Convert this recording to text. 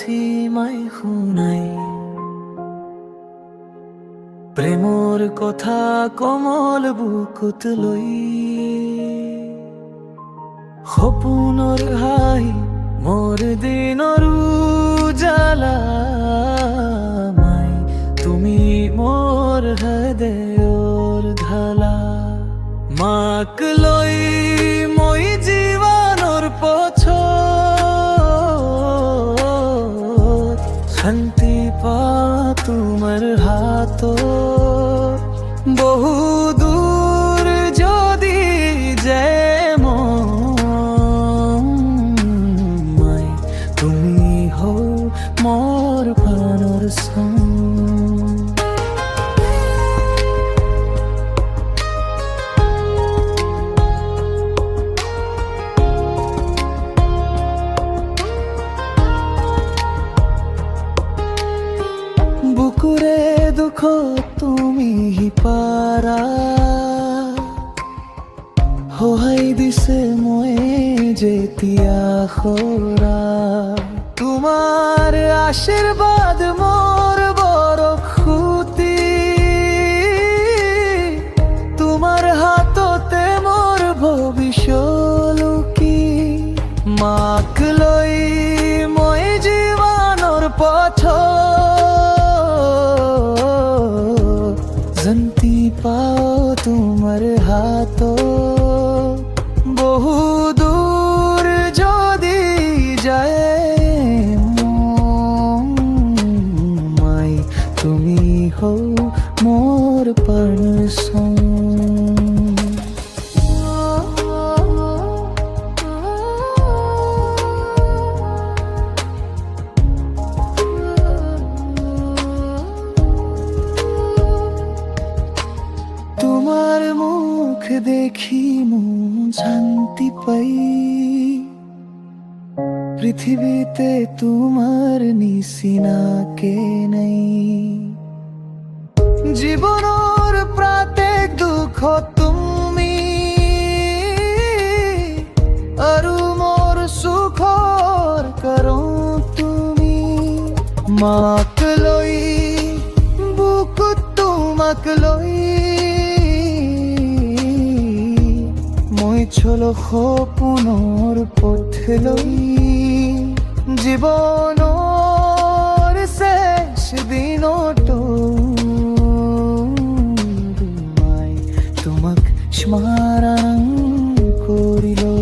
মাই শুনাই প্ৰেমৰ কথা কমল বুকুত লৈ সপোনৰ হাঁহি মোৰ দিনৰ উজালা মাই তুমি মোৰ হৃদয়ৰ ঢালা মাক লৈ মই জীৱনৰ পথত শান্তি পাওঁ তোমাৰ হাতত বহু দূৰ যদি যায় মাই তুমি হও মোৰ প্ৰাণৰ সং বুকুৰে দুখ তুমি পাৰা সহায় দিছে মই যেতিয়া খৰা তোমাৰ আশীৰ্বাদ মোৰ বৰষুতি তোমাৰ হাততে মোৰ ভৱিষ্যত লুকি মাক লৈ মই জীৱনৰ পথত শান্তি পাওঁ তোমাৰ হাতত বহু দূৰ যদি যায় মাই তুমি হও মোৰ প্ৰাণৰ সং তোমার মুখ দেখি মন শান্তি পাই পৃথিবীতে তোমার নিচিনা কে নাই জীবনের প্রত্যেক দুঃখ তুমি আৰু মোর সুখৰ কাৰণ তুমি মাক লৈ বুকুত তোমাক লৈ মই চলো সপোনৰ পথ লৈ জীৱনৰ শেষ দিনতো মাই তোমাক স্মৰণ কৰি লৈ